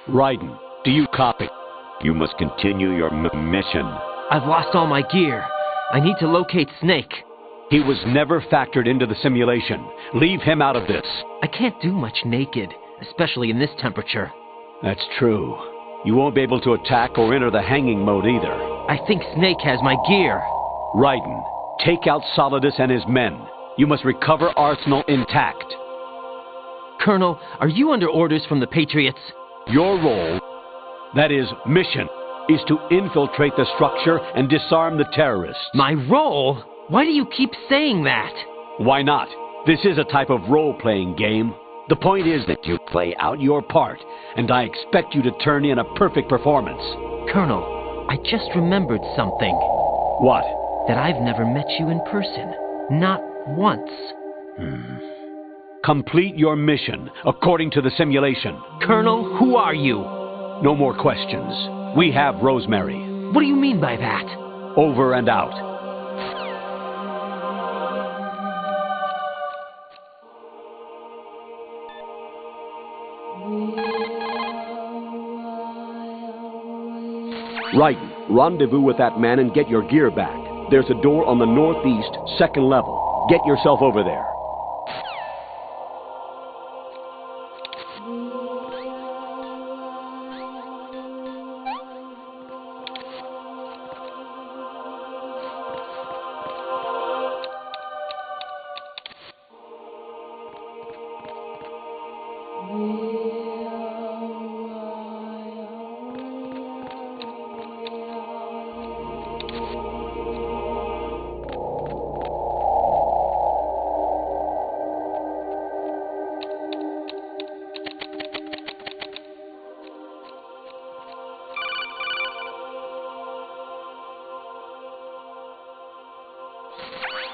Raiden, do you copy? You must continue your mission. I've lost all my gear. I need to locate Snake. He was never factored into the simulation. Leave him out of this. I can't do much naked, especially in this temperature. That's true. You won't be able to attack or enter the hanging mode either. I think Snake has my gear. Raiden, take out Solidus and his men. You must recover Arsenal intact. Colonel, are you under orders from the Patriots? Your role, that is, mission, is to infiltrate the structure and disarm the terrorists. My role? Why do you keep saying that? Why not? This is a type of role-playing game. The point is that you play out your part, and I expect you to turn in a perfect performance. Colonel, I just remembered something. What? That I've never met you in person. Not once. Complete your mission according to the simulation. Colonel, who are you? No more questions. We have Rosemary. What do you mean by that? Over and out. Raiden, rendezvous with that man and get your gear back. There's a door on the northeast, second level. Get yourself over there.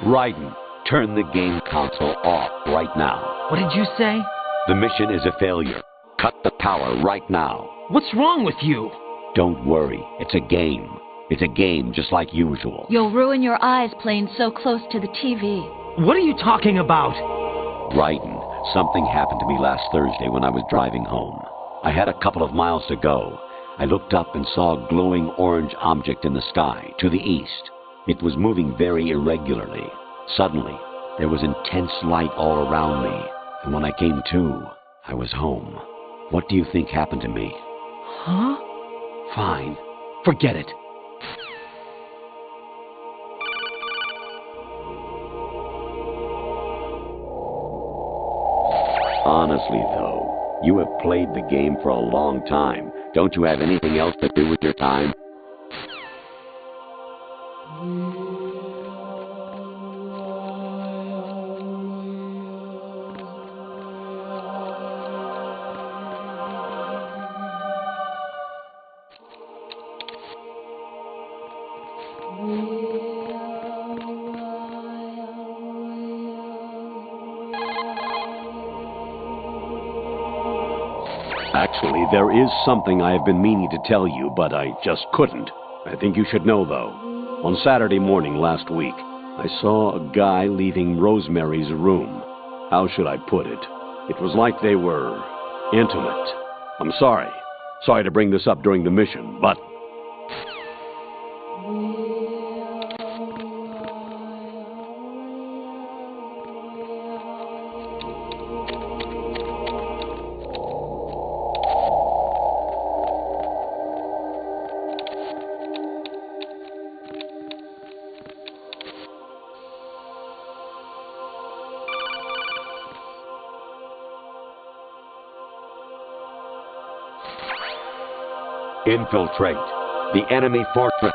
Raiden, turn the game console off right now. What did you say? The mission is a failure. Cut the power right now. What's wrong with you? Don't worry. It's a game. It's a game just like usual. You'll ruin your eyes playing so close to the TV. What are you talking about? Raiden, something happened to me last Thursday when I was driving home. I had a couple of miles to go. I looked up and saw a glowing orange object in the sky to the east. It was moving very irregularly. Suddenly, there was intense light all around me, and when I came to, I was home. What do you think happened to me? Huh? Fine. Forget it. Honestly, though, you have played the game for a long time. Don't you have anything else to do with your time? Actually, there is something I have been meaning to tell you, but I just couldn't. I think you should know, though. On Saturday morning last week, I saw a guy leaving Rosemary's room. How should I put it? It was like they were intimate. I'm sorry. Sorry to bring this up during the mission, but... Infiltrate the enemy fortress,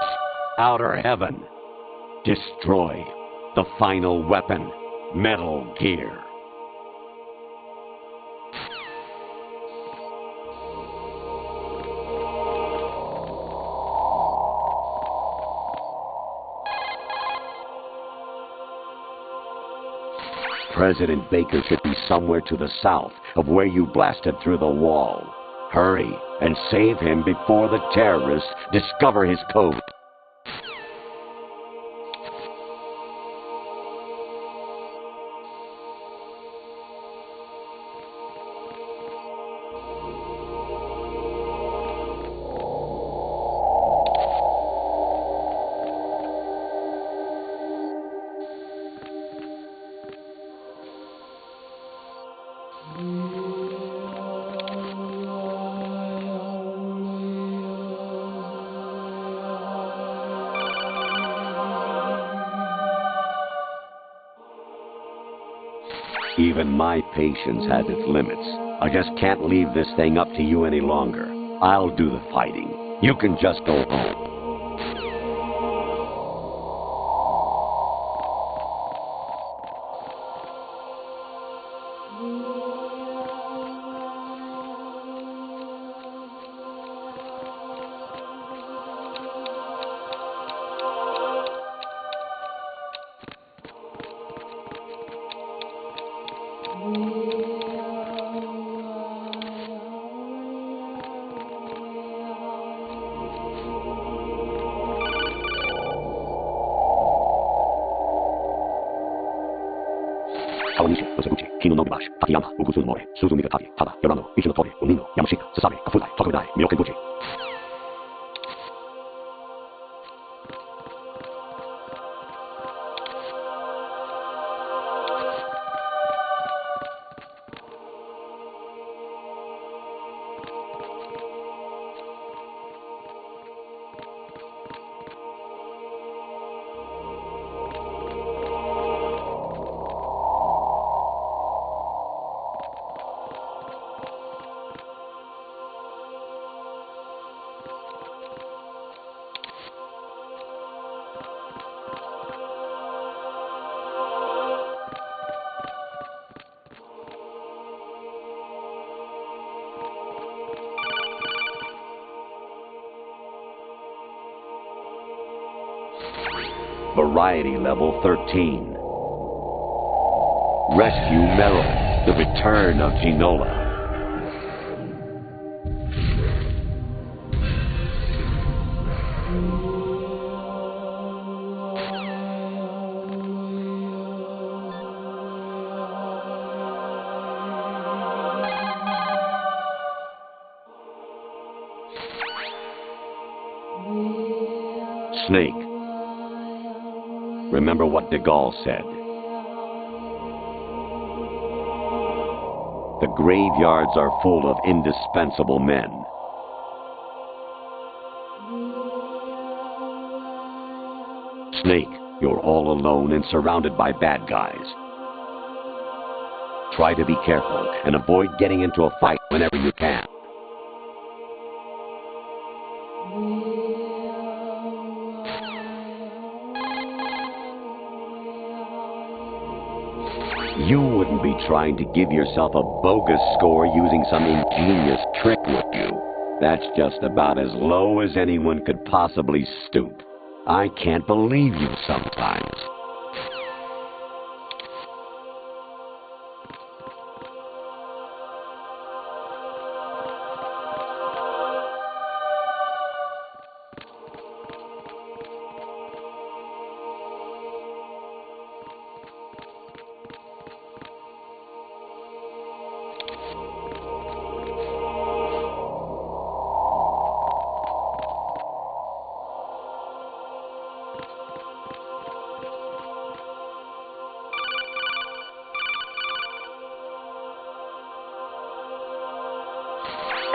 Outer Heaven. Destroy the final weapon, Metal Gear. President Baker should be somewhere to the south of where you blasted through the wall. Hurry and save him before the terrorists discover his code. Even my patience has its limits. I just can't leave this thing up to you any longer. I'll do the fighting. You can just go home. Kawanishi, Osaguchi, Kino no Bibashi, Takayama, Ugusun Mori, Suzumi Gataki, Tada, Yorano, Ishinotori, Unino, Yamashika, Sasabe, Kafudai, Tokudai, Miyokenguchi. Variety level 13. Rescue Merrill, the return of Ginola. Snake. Remember what de Gaulle said. The graveyards are full of indispensable men. Snake, you're all alone and surrounded by bad guys. Try to be careful and avoid getting into a fight whenever you can. You wouldn't be trying to give yourself a bogus score using some ingenious trick, would you? That's just about as low as anyone could possibly stoop. I can't believe you sometimes.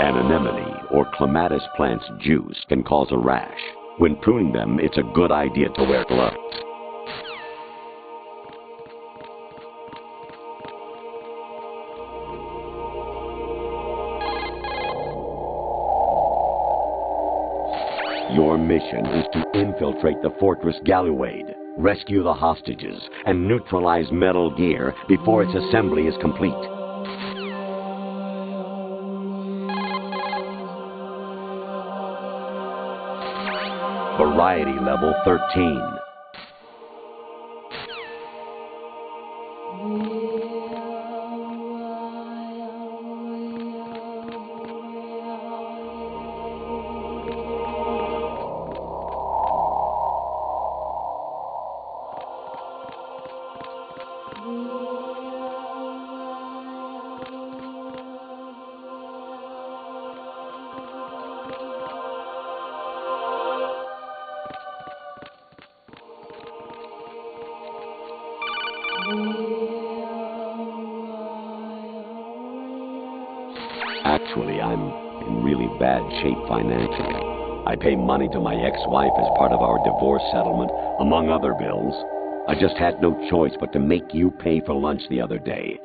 An anemone or clematis plant's juice can cause a rash. When pruning them, it's a good idea to wear gloves. Your mission is to infiltrate the Fortress Galluade, rescue the hostages, and neutralize Metal Gear before its assembly is complete. Variety level 13. Actually, I'm in really bad shape financially. I pay money to my ex-wife as part of our divorce settlement, among other bills. I just had no choice but to make you pay for lunch the other day.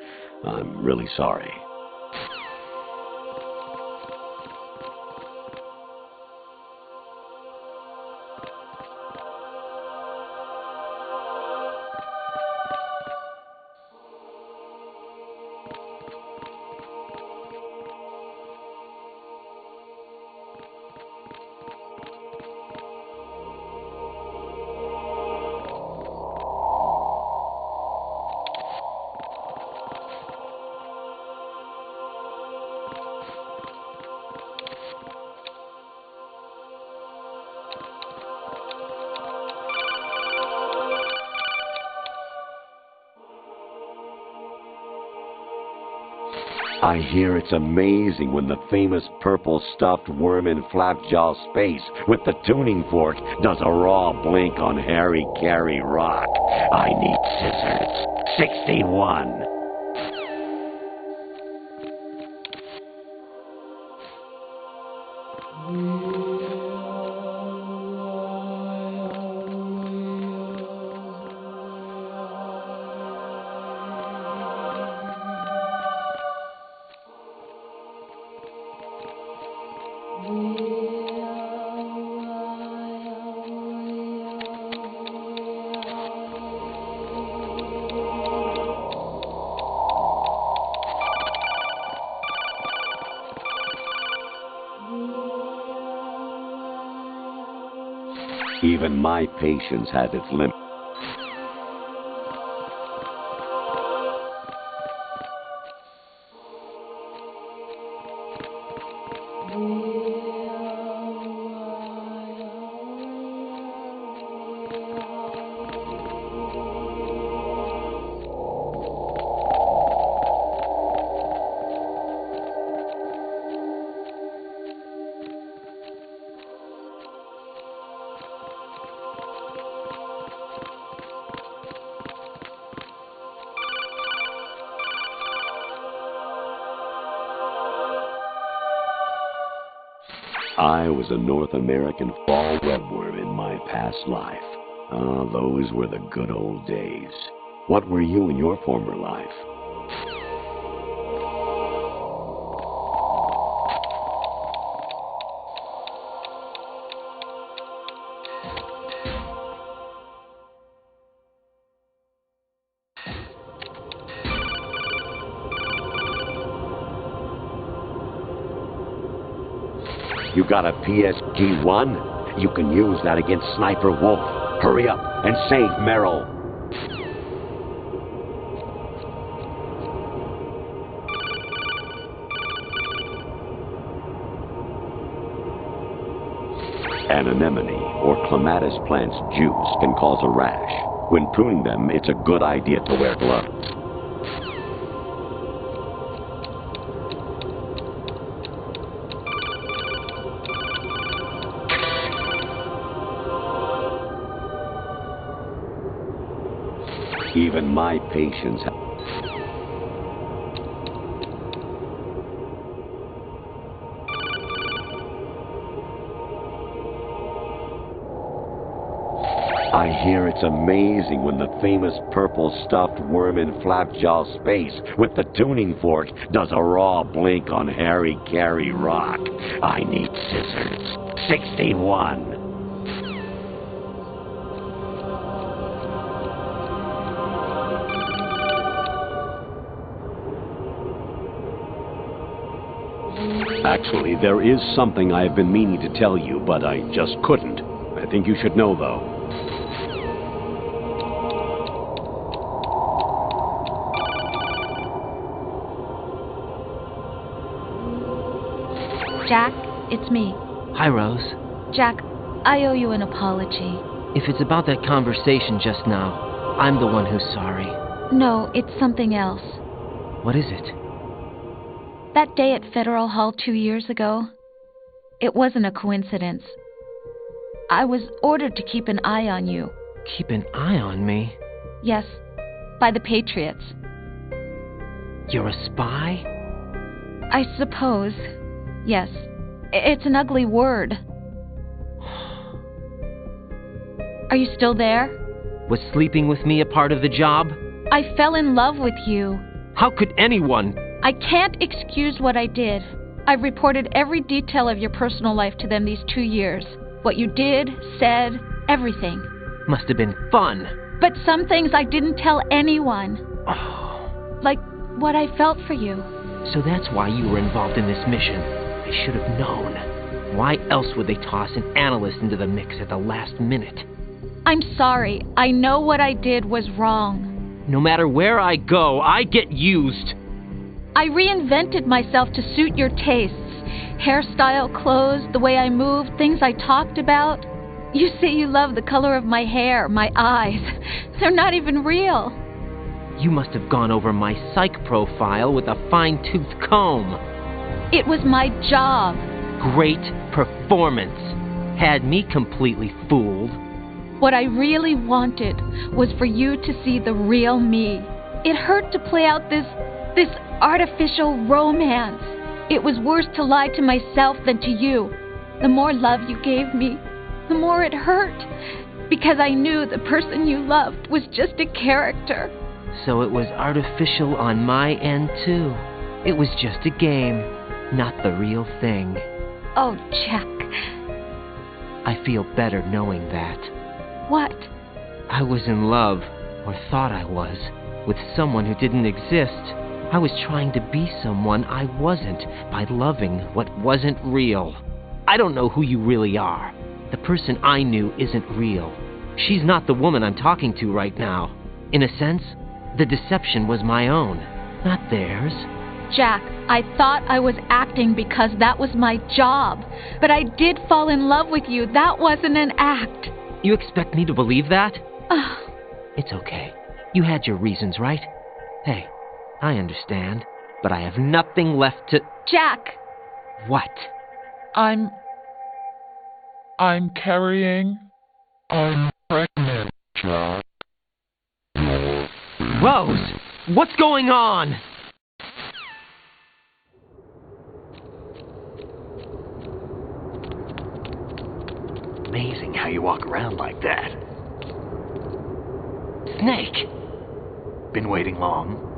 I'm really sorry. I hear it's amazing when the famous purple stuffed worm in flapjaw space with the tuning fork does a raw blink on Harry Carey rock. I need scissors. 61. Even my patience has its limits. I was a North American fall webworm in my past life. Ah, those were the good old days. What were you in your former life? You got a PSG-1? You can use that against Sniper Wolf. Hurry up and save Merrill. An anemone or clematis plant's juice can cause a rash. When pruning them, it's a good idea to wear gloves. Even my patience. I hear it's amazing when the famous purple stuffed worm in flapjaw space with the tuning fork does a raw blink on Harry Carey rock. I need scissors. 61. Actually, there is something I've been meaning to tell you, but I just couldn't. I think you should know, though. Jack, it's me. Hi, Rose. Jack, I owe you an apology. If it's about that conversation just now, I'm the one who's sorry. No, it's something else. What is it? That day at Federal Hall 2 years ago, it wasn't a coincidence. I was ordered to keep an eye on you. Keep an eye on me? Yes, by the Patriots. You're a spy? I suppose. Yes. It's an ugly word. Are you still there? Was sleeping with me a part of the job? I fell in love with you. How could anyone? I can't excuse what I did. I've reported every detail of your personal life to them these 2 years. What you did, said, everything. Must have been fun. But some things I didn't tell anyone. Oh. Like what I felt for you. So that's why you were involved in this mission. I should have known. Why else would they toss an analyst into the mix at the last minute? I'm sorry. I know what I did was wrong. No matter where I go, I get used. I reinvented myself to suit your tastes. Hairstyle, clothes, the way I moved, things I talked about. You say you love the color of my hair, my eyes. They're not even real. You must have gone over my psych profile with a fine-tooth comb. It was my job. Great performance. Had me completely fooled. What I really wanted was for you to see the real me. It hurt to play out this artificial romance. It was worse to lie to myself than to you. The more love you gave me, the more it hurt. Because I knew the person you loved was just a character. So it was artificial on my end, too. It was just a game, not the real thing. Oh, Jack. I feel better knowing that. What? I was in love, or thought I was, with someone who didn't exist. I was trying to be someone I wasn't by loving what wasn't real. I don't know who you really are. The person I knew isn't real. She's not the woman I'm talking to right now. In a sense, the deception was my own, not theirs. Jack, I thought I was acting because that was my job. But I did fall in love with you. That wasn't an act. You expect me to believe that? Ugh. It's okay. You had your reasons, right? Hey, I understand, but I have nothing left to... Jack! What? I'm carrying... I'm pregnant, Jack. Rose! What's going on? Amazing how you walk around like that. Snake! Been waiting long?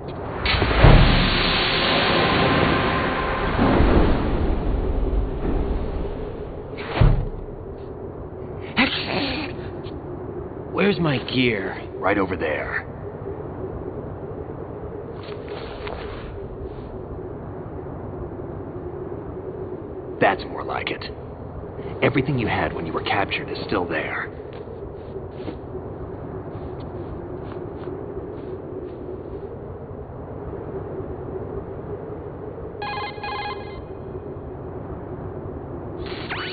Where's my gear? Right over there. That's more like it. Everything you had when you were captured is still there.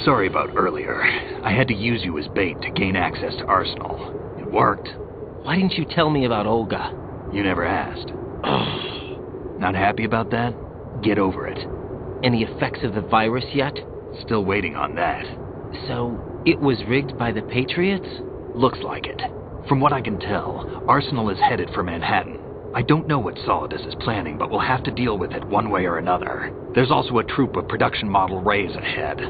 Sorry about earlier. I had to use you as bait to gain access to Arsenal. It worked. Why didn't you tell me about Olga? You never asked. Not happy about that? Get over it. Any effects of the virus yet? Still waiting on that. So, it was rigged by the Patriots? Looks like it. From what I can tell, Arsenal is headed for Manhattan. I don't know what Solidus is planning, but we'll have to deal with it one way or another. There's also a troop of production model Rays ahead.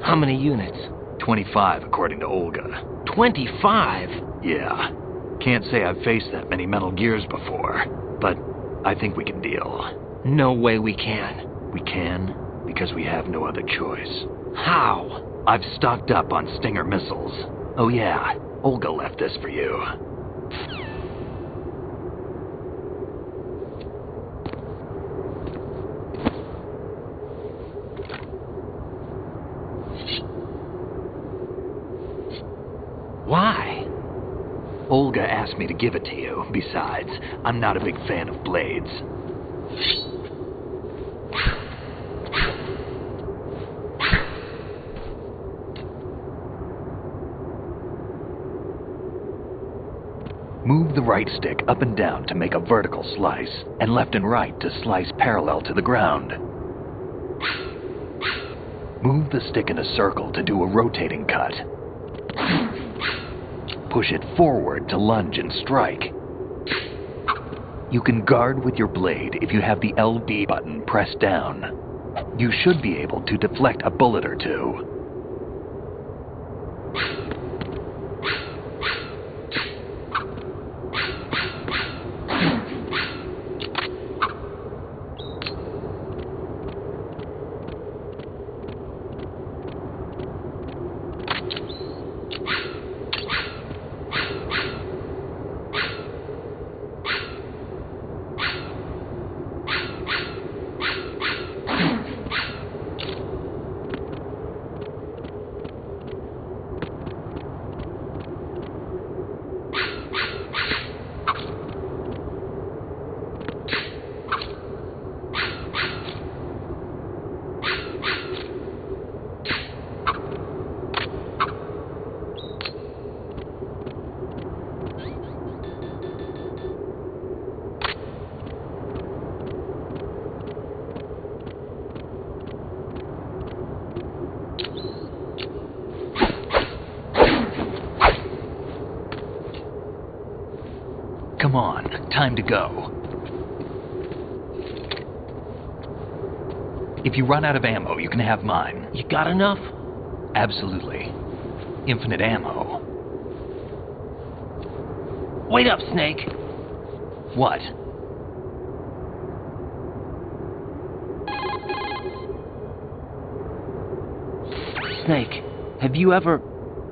How many units? 25, according to Olga. 25? Yeah. Can't say I've faced that many Metal Gears before, but I think we can deal. No way we can. We can, because we have no other choice. How? I've stocked up on Stinger missiles. Oh yeah, Olga left this for you. Why? Olga asked me to give it to you. Besides, I'm not a big fan of blades. Move the right stick up and down to make a vertical slice, and left and right to slice parallel to the ground. Move the stick in a circle to do a rotating cut. Push it forward to lunge and strike. You can guard with your blade if you have the LB button pressed down. You should be able to deflect a bullet or two. Time to go. If you run out of ammo, you can have mine. You got enough? Absolutely. Infinite ammo. Wait up, Snake. What? Snake, have you ever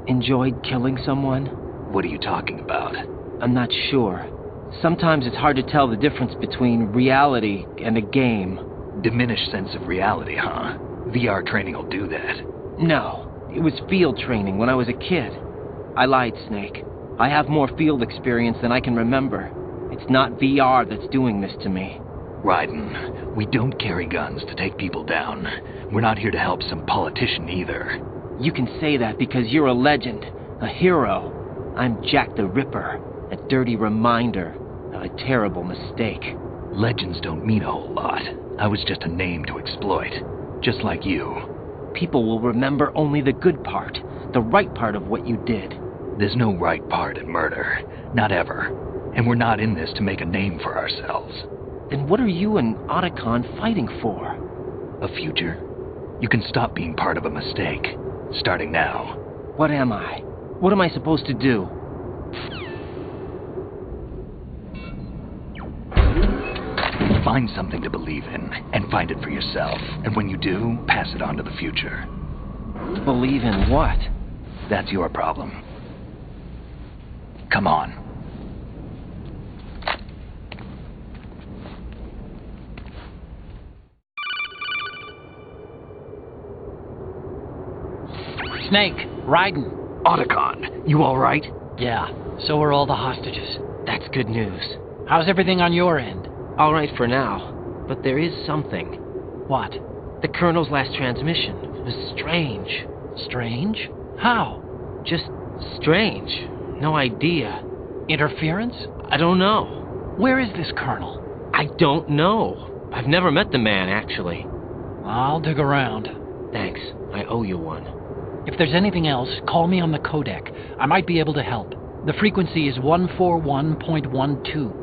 enjoyed killing someone? What are you talking about? I'm not sure. Sometimes it's hard to tell the difference between reality and a game. Diminished sense of reality, huh? VR training will do that. No, it was field training when I was a kid. I lied, Snake. I have more field experience than I can remember. It's not VR that's doing this to me. Raiden, we don't carry guns to take people down. We're not here to help some politician either. You can say that because you're a legend, a hero. I'm Jack the Ripper, a dirty reminder of a terrible mistake. Legends don't mean a whole lot. I was just a name to exploit, just like you. People will remember only the good part, the right part of what you did. There's no right part in murder. Not ever. And we're not in this to make a name for ourselves. Then what are you and Otacon fighting for? A future? You can stop being part of a mistake. Starting now. What am I? What am I supposed to do? Find something to believe in, and find it for yourself. And when you do, pass it on to the future. Believe in what? That's your problem. Come on. Snake, Raiden. Otacon, you all right? Yeah, so are all the hostages. That's good news. How's everything on your end? All right for now, but there is something. What? The Colonel's last transmission was strange. Strange? How? Just strange. No idea. Interference? I don't know. Where is this Colonel? I don't know. I've never met the man, actually. I'll dig around. Thanks. I owe you one. If there's anything else, call me on the codec. I might be able to help. The frequency is 141.12.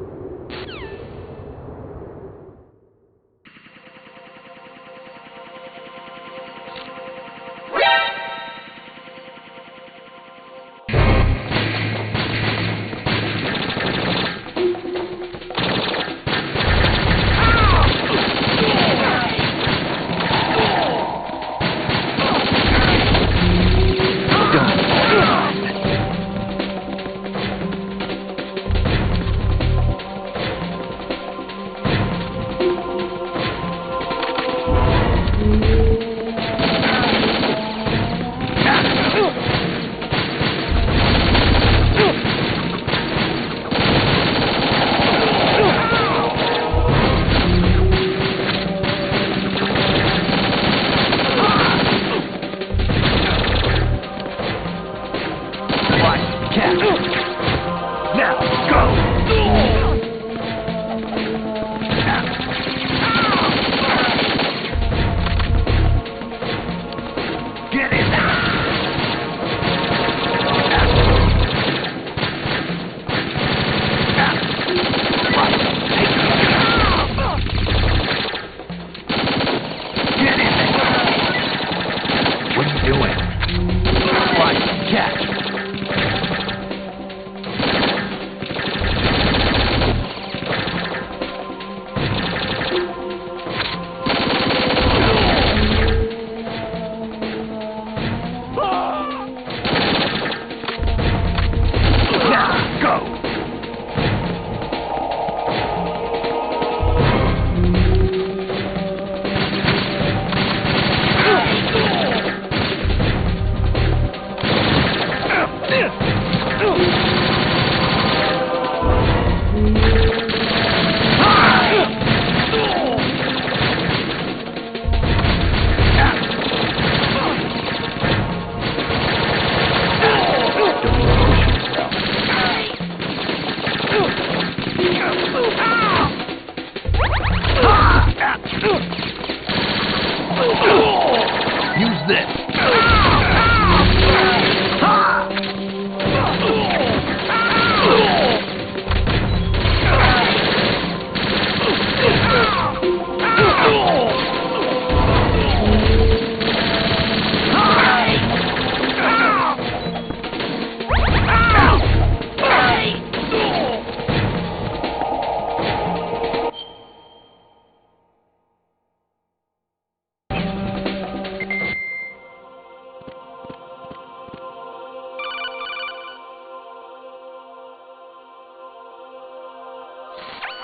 Use this.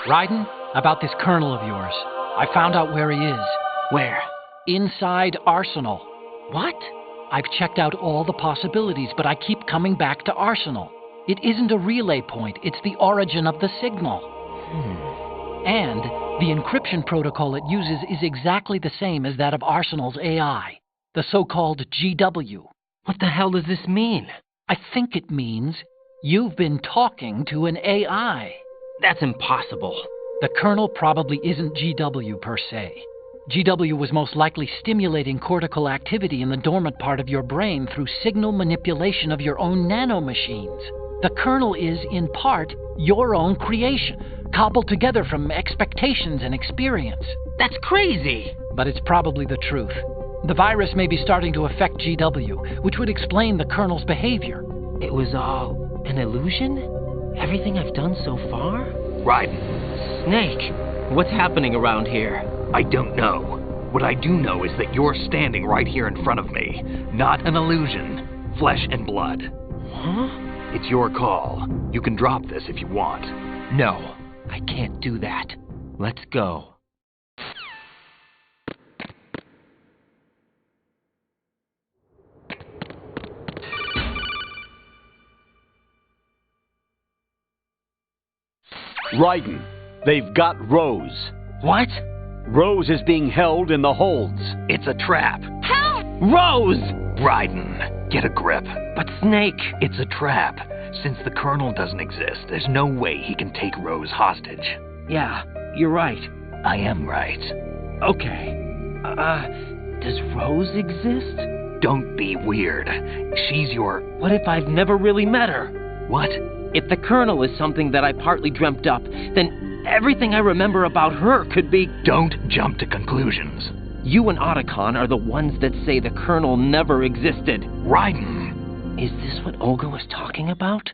Raiden, about this colonel of yours. I found out where he is. Where? Inside Arsenal. What? I've checked out all the possibilities, but I keep coming back to Arsenal. It isn't a relay point, it's the origin of the signal. And the encryption protocol it uses is exactly the same as that of Arsenal's AI, the so-called GW. What the hell does this mean? I think it means you've been talking to an AI. That's impossible. The kernel probably isn't GW per se. GW was most likely stimulating cortical activity in the dormant part of your brain through signal manipulation of your own nanomachines. The kernel is, in part, your own creation, cobbled together from expectations and experience. That's crazy! But it's probably the truth. The virus may be starting to affect GW, which would explain the kernel's behavior. It was all an illusion? Everything I've done so far? Raiden, Snake, what's happening around here? I don't know. What I do know is that you're standing right here in front of me. Not an illusion. Flesh and blood. Huh? It's your call. You can drop this if you want. No, I can't do that. Let's go. Raiden, they've got Rose. What? Rose is being held in the holds. It's a trap. Help! Rose! Raiden, get a grip. But Snake... It's a trap. Since the Colonel doesn't exist, there's no way he can take Rose hostage. Yeah, you're right. I am right. Okay. Does Rose exist? Don't be weird. She's your... What if I've never really met her? What? If the Colonel is something that I partly dreamt up, then everything I remember about her could be... Don't jump to conclusions. You and Otacon are the ones that say the Colonel never existed. Raiden! Is this what Olga was talking about?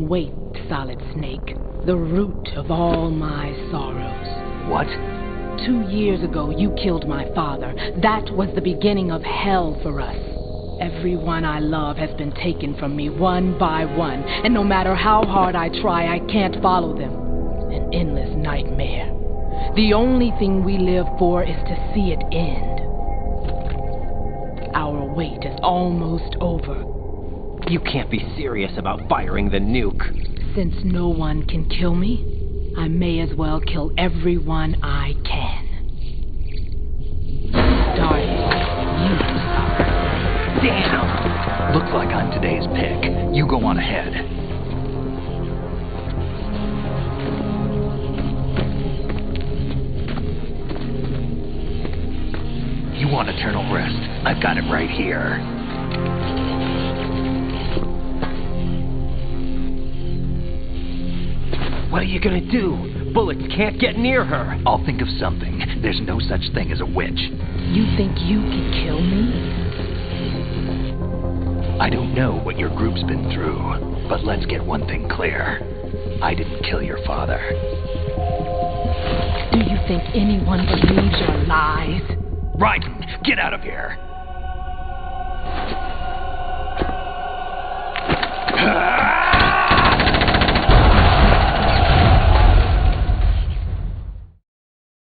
wait, Solid Snake. The root of all my sorrows. What? 2 years ago, you killed my father. That was the beginning of hell for us. Everyone I love has been taken from me one by one, and no matter how hard I try, I can't follow them. An endless nightmare. The only thing we live for is to see it end. Our wait is almost over. You can't be serious about firing the nuke. Since no one can kill me, I may as well kill everyone I can. Starting you, sucker. Damn! Looks like I'm today's pick. You go on ahead. You want eternal rest? I've got it right here. What are you gonna do? Bullets can't get near her. I'll think of something. There's no such thing as a witch. You think you can kill me? I don't know what your group's been through, but let's get one thing clear. I didn't kill your father. Do you think anyone believes your lies? Raiden, get out of here!